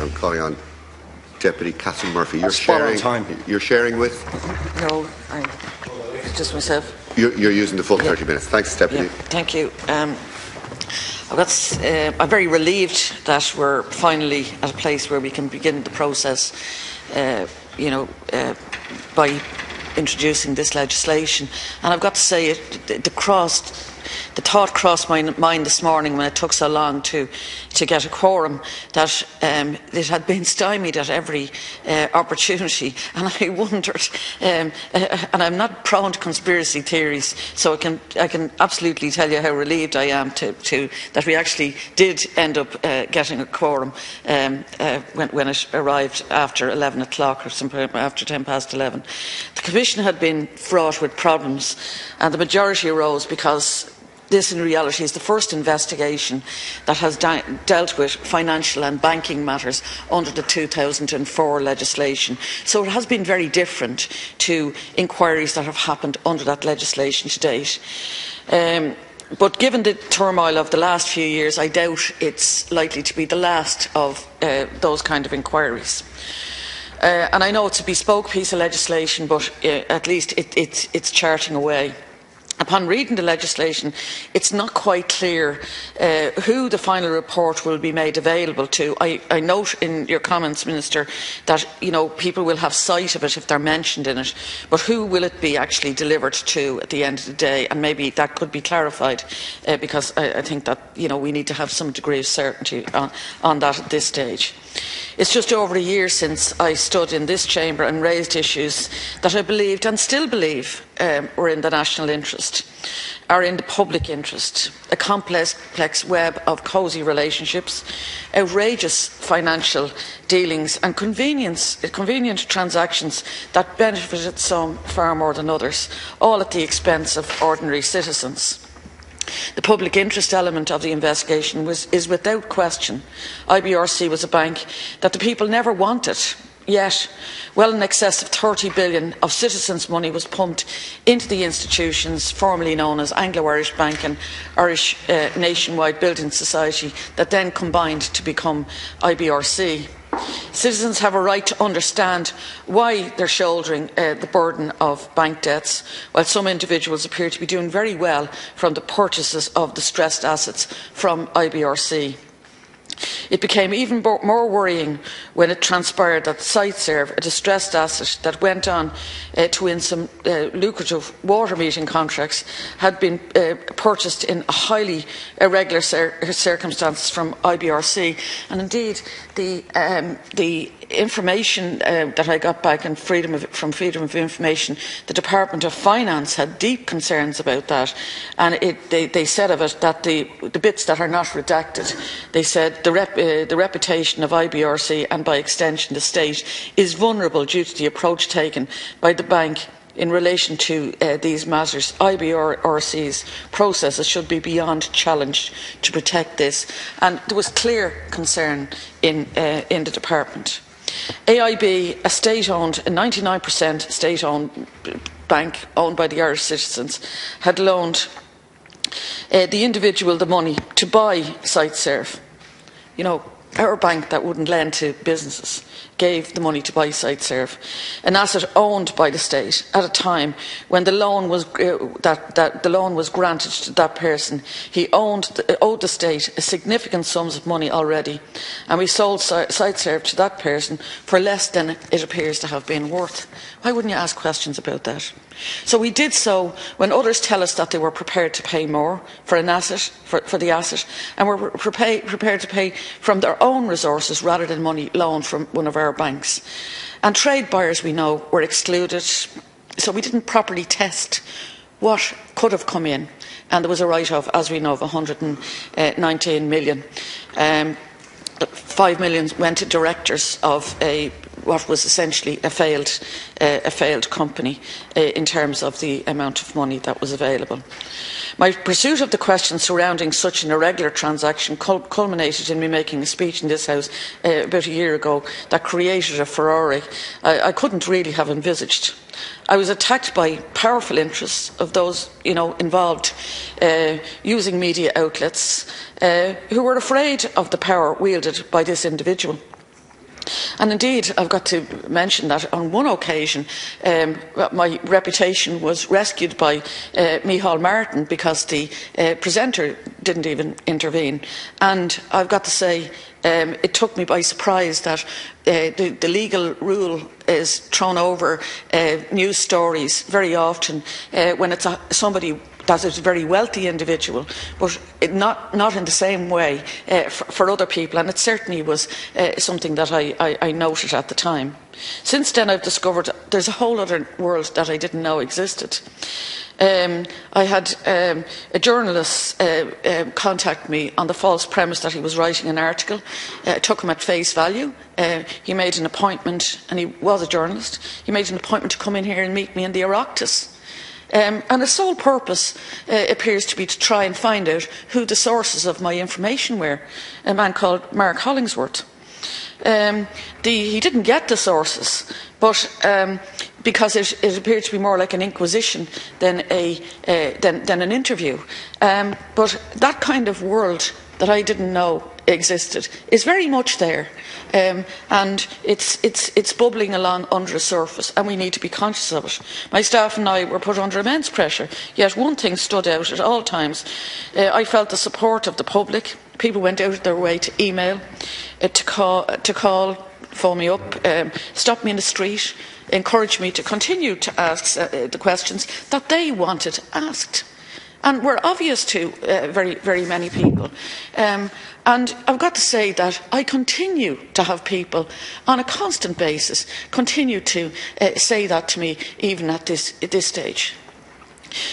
I'm calling on Deputy Catherine Murphy. You're sharing with? No, just myself. You're using the full 30 minutes. Thanks, Deputy. Yeah, thank you. I'm very relieved that we're finally at a place where we can begin the process, by introducing this legislation. And I've got to say, the thought crossed my mind this morning when it took so long to get a quorum that it had been stymied at every opportunity, and I wondered, and I'm not prone to conspiracy theories, so I can absolutely tell you how relieved I am that we actually did end up getting a quorum when it arrived after 11 o'clock or sometime after 10 past 11. The Commission had been fraught with problems, and the majority arose because this, in reality, is the first investigation that has dealt with financial and banking matters under the 2004 legislation. So it has been very different to inquiries that have happened under that legislation to date. But given the turmoil of the last few years, I doubt it's likely to be the last of those kind of inquiries. And I know it's a bespoke piece of legislation, but at least it's charting a way. Upon reading the legislation, it's not quite clear who the final report will be made available to. I note in your comments, Minister, that people will have sight of it if they're mentioned in it, but who will it be actually delivered to at the end of the day? And maybe that could be clarified, because I think that we need to have some degree of certainty on that at this stage. It's just over a year since I stood in this chamber and raised issues that I believed and still believe were in the national interest, are in the public interest. A complex web of cosy relationships, outrageous financial dealings and convenient transactions that benefited some far more than others, all at the expense of ordinary citizens. The public interest element of the investigation is without question. IBRC was a bank that the people never wanted, yet well in excess of 30 billion of citizens' money was pumped into the institutions formerly known as Anglo Irish Bank and Irish Nationwide Building Society that then combined to become IBRC. Citizens have a right to understand why they're shouldering the burden of bank debts, while some individuals appear to be doing very well from the purchases of distressed assets from IBRC. It became even more worrying when it transpired that SiteServe, a distressed asset that went on to win some lucrative water metering contracts, had been purchased in highly irregular circumstances from IBRC. And indeed, the information that I got back from Freedom of Information, the Department of Finance had deep concerns about that, and they said of it that the bits that are not redacted, they said the reputation of IBRC and by extension the state is vulnerable due to the approach taken by the bank in relation to these matters. IBRC's processes should be beyond challenge to protect this, and there was clear concern in the department. AIB, a state-owned, a 99% state-owned bank owned by the Irish citizens, had loaned the individual the money to buy SiteServe. Our bank that wouldn't lend to businesses gave the money to buy SiteServe, an asset owned by the state at a time when the loan was the loan was granted to that person. He owed the state a significant sums of money already, and we sold SiteServe to that person for less than it appears to have been worth. Why wouldn't you ask questions about that? So we did so when others tell us that they were prepared to pay more for an asset, for the asset, and were prepared to pay from their own resources rather than money loaned from one of our banks. And trade buyers, we know, were excluded, so we didn't properly test what could have come in, and there was a write-off, as we know, of 119 million. 5 million went to directors of what was essentially a failed company in terms of the amount of money that was available. My pursuit of the question surrounding such an irregular transaction culminated in me making a speech in this House about a year ago that created a furore I couldn't really have envisaged. I was attacked by powerful interests of those involved using media outlets who were afraid of the power wielded by this individual. And indeed, I've got to mention that on one occasion, my reputation was rescued by Micheál Martin because the presenter didn't even intervene. And I've got to say, it took me by surprise that the legal rule is thrown over news stories very often when it's somebody that is a very wealthy individual, but not in the same way for other people, and it certainly was something that I noted at the time. Since then, I've discovered there's a whole other world that I didn't know existed. I had a journalist contact me on the false premise that he was writing an article. I took him at face value. He made an appointment, and he was a journalist. He made an appointment to come in here and meet me in the Oireachtas. And his sole purpose appears to be to try and find out who the sources of my information were, a man called Mark Hollingsworth. He didn't get the sources, but because it appeared to be more like an inquisition than an interview. But that kind of world that I didn't know existed is very much there, and it's bubbling along under the surface, and we need to be conscious of it. My staff and I were put under immense pressure, yet one thing stood out at all times. I felt the support of the public. People went out of their way to email, to call, phone me up, stop me in the street, encourage me to continue to ask the questions that they wanted asked, and were obvious to very, very many people. And I've got to say that I continue to have people on a constant basis continue to say that to me even at this stage.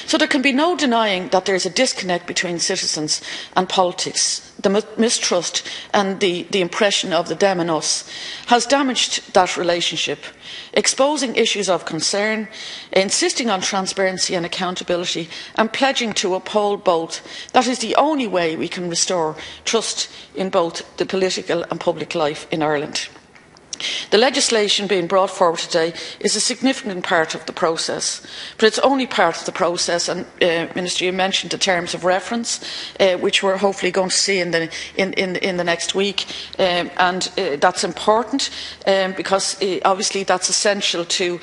So there can be no denying that there is a disconnect between citizens and politics. The mistrust and the impression of the them and us has damaged that relationship. Exposing issues of concern, insisting on transparency and accountability, and pledging to uphold both, that is the only way we can restore trust in both the political and public life in Ireland. The legislation being brought forward today is a significant part of the process, but it's only part of the process. And Minister, you mentioned the terms of reference, which we're hopefully going to see in the next week, and that's important because obviously that's essential to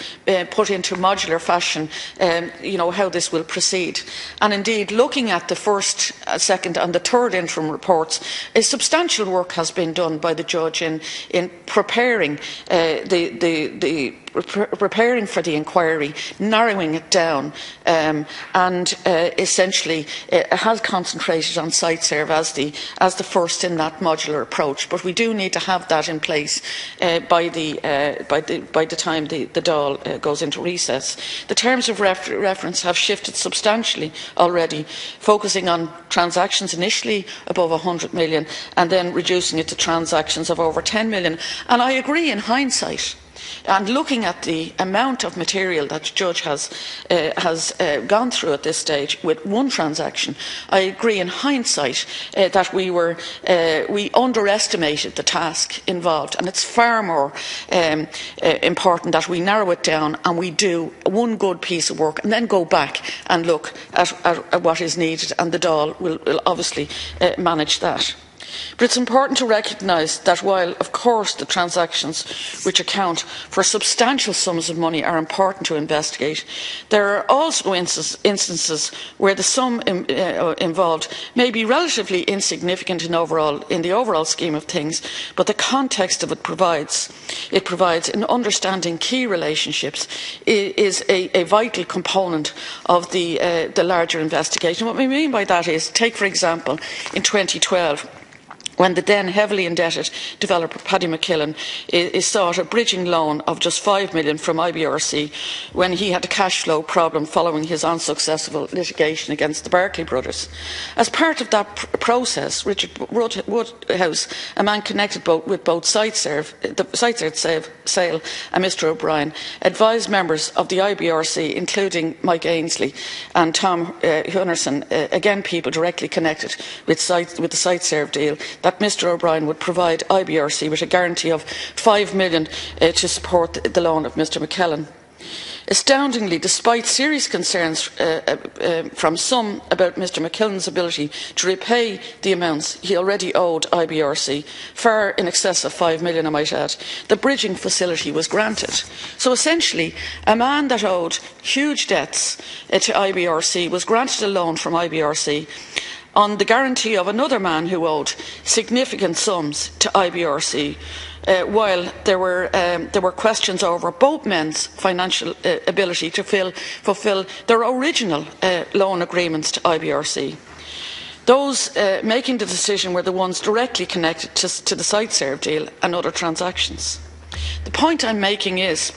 put into modular fashion, how this will proceed. And indeed, looking at the first, second, and the third interim reports, a substantial work has been done by the judge in preparing preparing for the inquiry, narrowing it down, and essentially has concentrated on SiteServe as the first in that modular approach. But we do need to have that in place by the time the Dáil goes into recess. The terms of reference have shifted substantially already, focusing on transactions initially above 100 million and then reducing it to transactions of over 10 million. And I agree in hindsight. And looking at the amount of material that the judge has gone through at this stage with one transaction, I agree in hindsight that we underestimated the task involved, and it's far more important that we narrow it down and we do one good piece of work and then go back and look at what is needed, and the Dáil will obviously manage that. But it's important to recognise that while, of course, the transactions which account for substantial sums of money are important to investigate, there are also instances where the sum involved may be relatively insignificant in the overall scheme of things, but the context of it provides in understanding key relationships is a vital component of the larger investigation. What we mean by that is, take for example, in 2012, when the then heavily indebted developer Paddy McKillen is sought a bridging loan of just 5 million from IBRC when he had a cash flow problem following his unsuccessful litigation against the Barclay brothers. As part of that process, Richard Woodhouse, a man connected with both SiteServe sale and Mr O'Brien, advised members of the IBRC, including Mike Ainsley and Tom Hunnerson, again people directly connected with the SiteServe deal, that Mr O'Brien would provide IBRC with a guarantee of 5 million to support the loan of Mr McKellen. Astoundingly, despite serious concerns from some about Mr McKillen's ability to repay the amounts he already owed IBRC, far in excess of 5 million I might add, the bridging facility was granted. So essentially, a man that owed huge debts to IBRC was granted a loan from IBRC on the guarantee of another man who owed significant sums to IBRC, while there were questions over both men's financial ability to fulfil their original loan agreements to IBRC. Those making the decision were the ones directly connected to the SiteServe deal and other transactions. The point I'm making is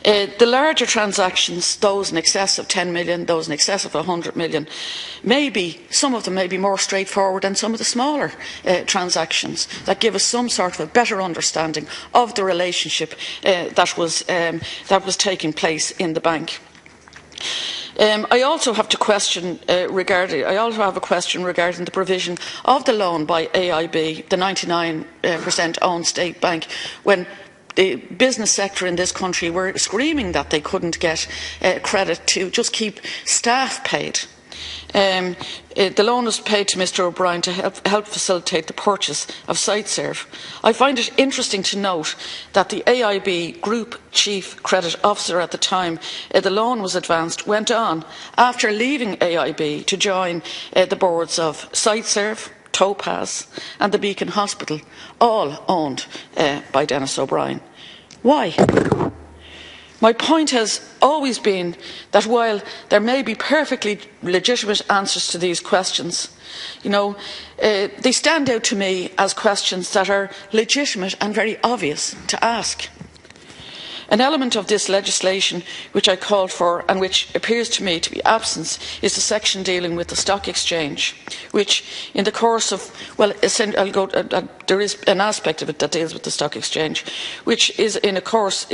the larger transactions, those in excess of 10 million, those in excess of 100 million, some of them may be more straightforward than some of the smaller transactions that give us some sort of a better understanding of the relationship that was taking place in the bank. I also have a question regarding the provision of the loan by AIB, the 99% owned state bank, when the business sector in this country were screaming that they couldn't get credit to just keep staff paid. The loan was paid to Mr O'Brien to help facilitate the purchase of SiteServe. I find it interesting to note that the AIB Group Chief Credit Officer at the time the loan was advanced went on, after leaving AIB, to join the boards of SiteServe, Topaz and the Beacon Hospital, all owned by Denis O'Brien. Why? My point has always been that while there may be perfectly legitimate answers to these questions, they stand out to me as questions that are legitimate and very obvious to ask. An element of this legislation which I called for and which appears to me to be absent is the section dealing with the stock exchange, which in the course of, there is an aspect of it that deals with the stock exchange, which is in the course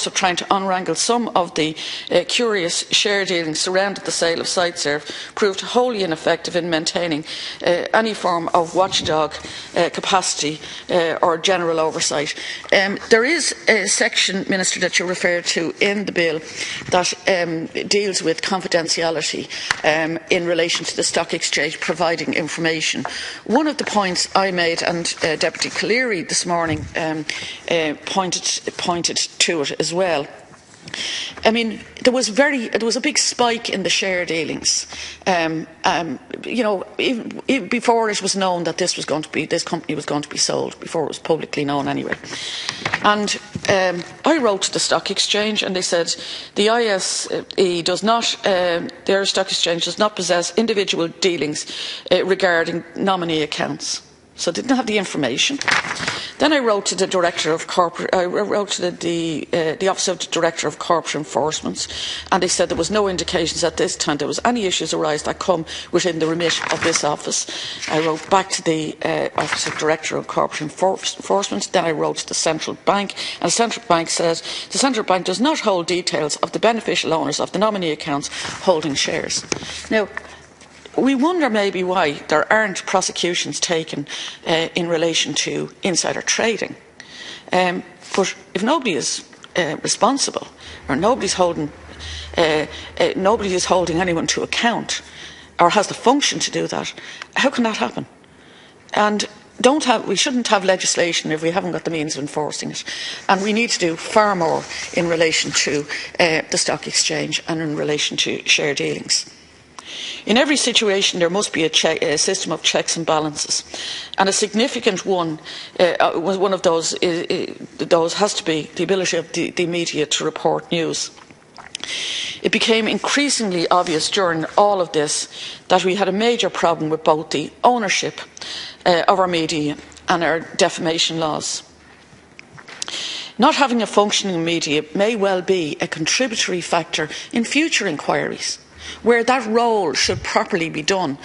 of trying to unwrangle some of the curious share dealings surrounding the sale of SiteServe, proved wholly ineffective in maintaining any form of watchdog capacity or general oversight. There is a section, Minister, that you referred to in the bill that deals with confidentiality in relation to the stock exchange providing information. One of the points I made, and Deputy Cleary this morning pointed to it as well. I mean, there was a big spike in the share dealings. Even before it was known that this company was going to be sold, before it was publicly known anyway. And I wrote to the stock exchange, and they said the ISE does not, the Irish Stock Exchange does not possess individual dealings regarding nominee accounts. So they didn't have the information. Then I wrote to the Director of Corporate, the Office of the Director of Corporate Enforcement, and they said there was no indications at this time there was any issues arise that come within the remit of this office. I wrote back to the Office of Director of Corporate Enforcement. Then I wrote to the Central Bank, and the Central Bank says the Central Bank does not hold details of the beneficial owners of the nominee accounts holding shares. Now, we wonder maybe why there aren't prosecutions taken in relation to insider trading. But if nobody is responsible, or nobody is holding anyone to account, or has the function to do that, how can that happen? And we shouldn't have legislation if we haven't got the means of enforcing it. And we need to do far more in relation to the stock exchange and in relation to share dealings. In every situation, there must be a system of checks and balances, and a significant one of those has to be the ability of the media to report news. It became increasingly obvious during all of this that we had a major problem with both the ownership of our media and our defamation laws. Not having a functioning media may well be a contributory factor in future inquiries, where that role should properly be done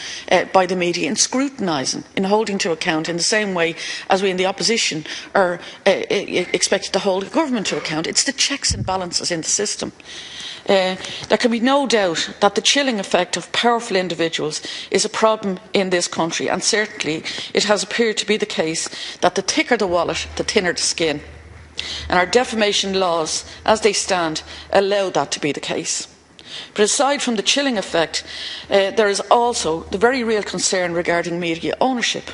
by the media in scrutinising, in holding to account, in the same way as we in the opposition are expected to hold the government to account. It's the checks and balances in the system. There can be no doubt that the chilling effect of powerful individuals is a problem in this country, and certainly it has appeared to be the case that the thicker the wallet, the thinner the skin. And our defamation laws, as they stand, allow that to be the case. But aside from the chilling effect, there is also the very real concern regarding media ownership.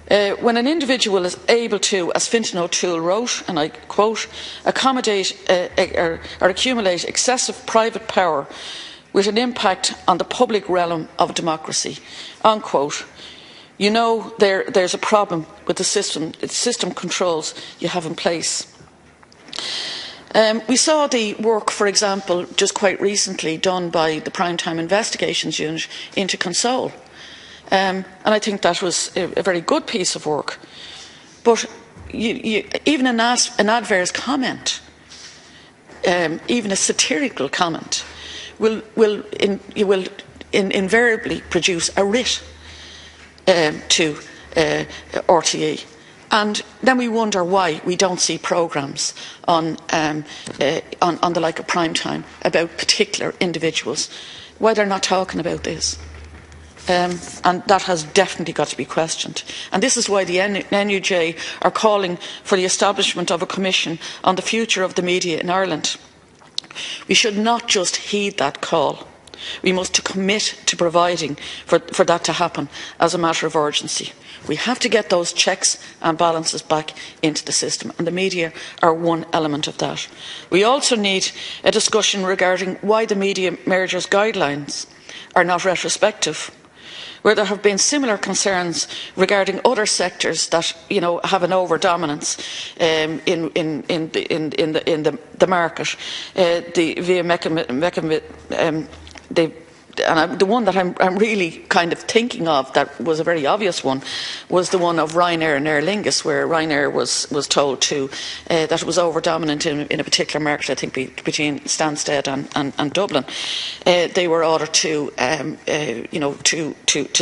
When an individual is able to, as Fintan O'Toole wrote, and I quote, accommodate or accumulate excessive private power with an impact on the public realm of democracy, unquote, you know there's a problem with the system controls you have in place. We saw the work, for example, just quite recently done by the Primetime Investigations Unit into Console. And I think that was a very good piece of work. But even an adverse comment, even a satirical comment, will invariably produce a writ to RTE. And then we wonder why we don't see programmes on the like of prime time about particular individuals, why they're not talking about this. And that has definitely got to be questioned. And this is why the NUJ are calling for the establishment of a commission on the future of the media in Ireland. We should not just heed that call. We must commit to providing for that to happen as a matter of urgency. We have to get those checks and balances back into the system, and the media are one element of that. We also need a discussion regarding why the media mergers guidelines are not retrospective, where there have been similar concerns regarding other sectors that have an over-dominance in the market. The one that I'm really kind of thinking of that was a very obvious one was the one of Ryanair and Aer Lingus, where Ryanair was told to that it was over-dominant in a particular market, I think between Stansted and Dublin. They were ordered to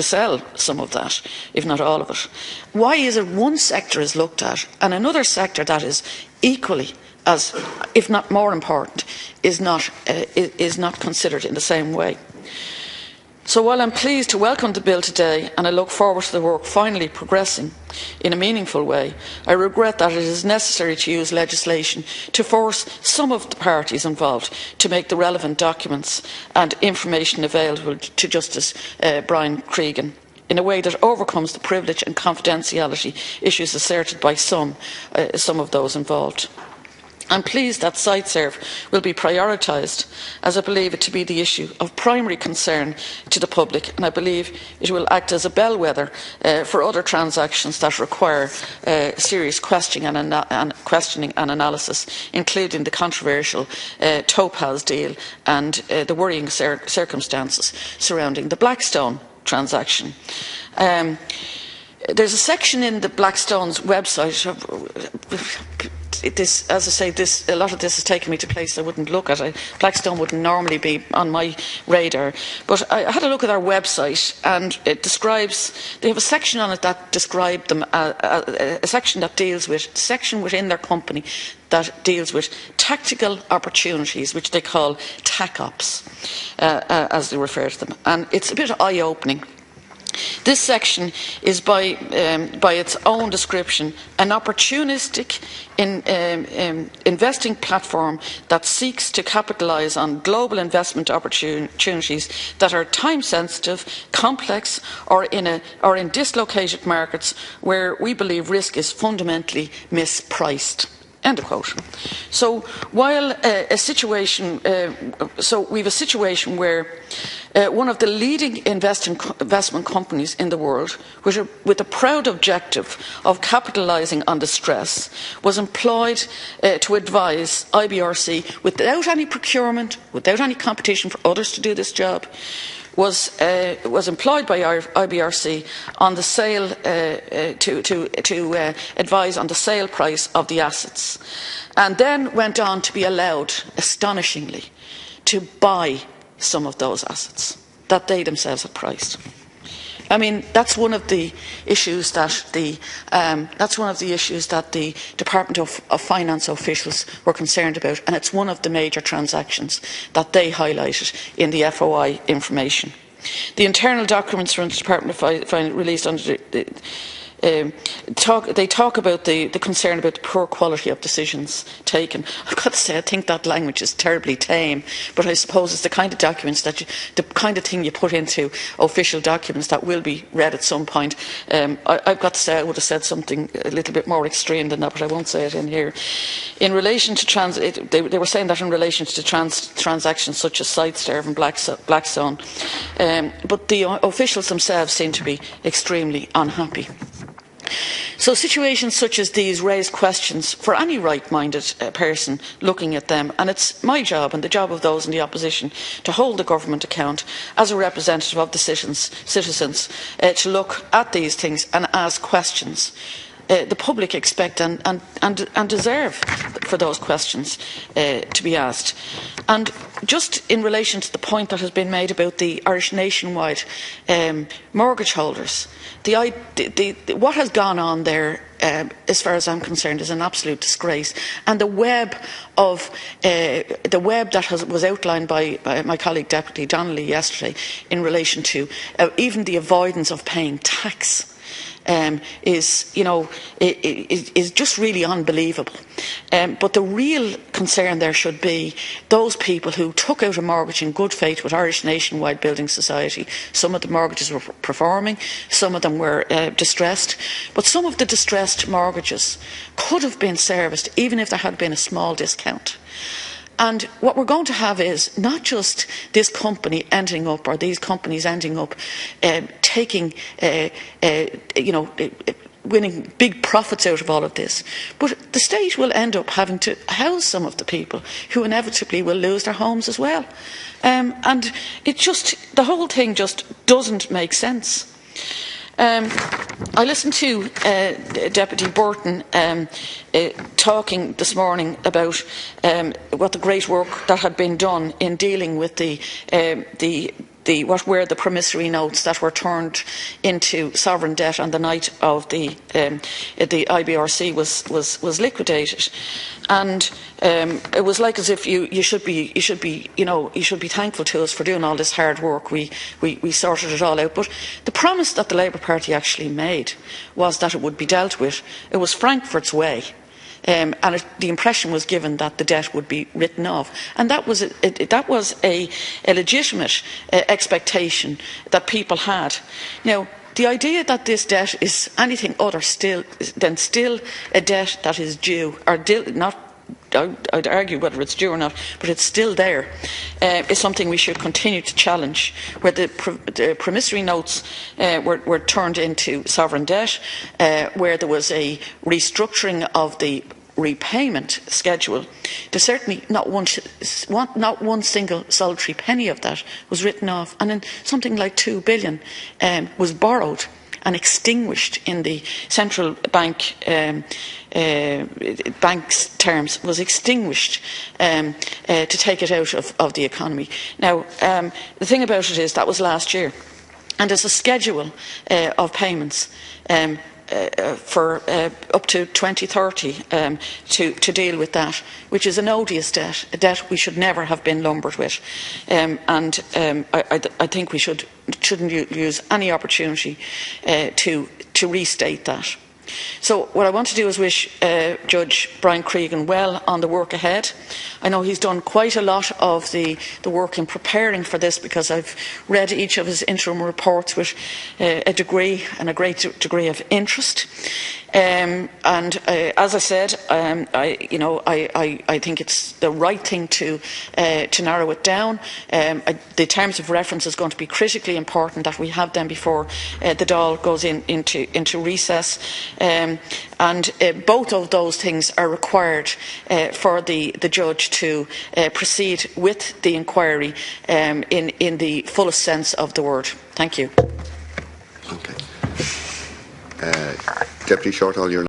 sell some of that, if not all of it. Why is it one sector is looked at and another sector that is equally as, if not more important, is not considered in the same way? So while I'm pleased to welcome the bill today, and I look forward to the work finally progressing in a meaningful way, I regret that it is necessary to use legislation to force some of the parties involved to make the relevant documents and information available to Justice Brian Cregan in a way that overcomes the privilege and confidentiality issues asserted by some of those involved. I'm pleased that SiteServe will be prioritised, as I believe it to be the issue of primary concern to the public, and I believe it will act as a bellwether for other transactions that require serious questioning and analysis, including the controversial Topaz deal and the worrying circumstances surrounding the Blackstone transaction. There's a section in the Blackstone's website. As I say, a lot of this has taken me to places I wouldn't look at. Blackstone wouldn't normally be on my radar. But I had a look at their website, and it describes, they have a section on it that describes them, a section within their company that deals with tactical opportunities, which they call TAC ops, as they refer to them. And it's a bit eye-opening. This section is, by its own description, an opportunistic investing platform that seeks to capitalise on global investment opportunities that are time-sensitive, complex, or in dislocated markets where we believe risk is fundamentally mispriced. End of quote. So while we have a situation where one of the leading investment companies in the world, with a proud objective of capitalising on distress, was employed to advise IBRC without any procurement, without any competition for others to do this job, was employed by IBRC on the sale to advise on the sale price of the assets, and then went on to be allowed, astonishingly, to buy some of those assets that they themselves had priced. I mean, that's one of the issues that the Department of Finance officials were concerned about, and it's one of the major transactions that they highlighted in the FOI information. The internal documents from the Department of Finance released under they talk about the concern about the poor quality of decisions taken. I've got to say, I think that language is terribly tame, but I suppose it's the kind of documents the kind of thing you put into official documents that will be read at some point. I've got to say, I would have said something a little bit more extreme than that, but I won't say it in here. In relation to they were saying that in relation to transactions such as SiteServe and Blackstone, but the officials themselves seem to be extremely unhappy. So situations such as these raise questions for any right-minded person looking at them, and it's my job and the job of those in the opposition to hold the government account as a representative of the citizens to look at these things and ask questions. The public expect and deserve for those questions to be asked. And just in relation to the point that has been made about the Irish nationwide mortgage holders, what has gone on there, as far as I'm concerned, is an absolute disgrace. And the web that was outlined by my colleague Deputy Donnelly yesterday in relation to even the avoidance of paying tax is just really unbelievable. But the real concern there should be those people who took out a mortgage in good faith with Irish Nationwide Building Society. Some of the mortgages were performing, some of them were distressed, but some of the distressed mortgages could have been serviced even if there had been a small discount. And what we're going to have is not just this company ending up, or these companies ending up taking, winning big profits out of all of this, but the state will end up having to house some of the people who inevitably will lose their homes as well. And the whole thing just doesn't make sense. I listened to Deputy Burton talking this morning about what the great work that had been done in dealing with what were the promissory notes that were turned into sovereign debt on the night of the IBRC was liquidated, and it was like as if you should be thankful to us for doing all this hard work. We sorted it all out, but the promise that the Labour Party actually made was that it would be dealt with. It was Frankfurt's way. And the impression was given that the debt would be written off, and that was a legitimate expectation that people had. Now, the idea that this debt is anything other than a debt that is due, or not, I'd argue whether it's due or not, but it's still there, is something we should continue to challenge, where the promissory notes were turned into sovereign debt, where there was a restructuring of the repayment schedule. There's certainly not one single solitary penny of that was written off, and then something like 2 billion was borrowed and extinguished in the central bank bank's terms, was extinguished to take it out of the economy. Now, the thing about it is that was last year, and there's a schedule of payments for up to 2030 to deal with that, which is an odious debt, a debt we should never have been lumbered with, and I think we shouldn't use any opportunity to restate that. So what I want to do is wish Judge Brian Cregan well on the work ahead. I know he's done quite a lot of the work in preparing for this, because I've read each of his interim reports with a great degree of interest. And as I said, I think it's the right thing to narrow it down. The terms of reference is going to be critically important that we have them before the Dáil goes into recess. And both of those things are required for the judge to proceed with the inquiry in the fullest sense of the word. Thank you. Okay. Deputy Shortall, you're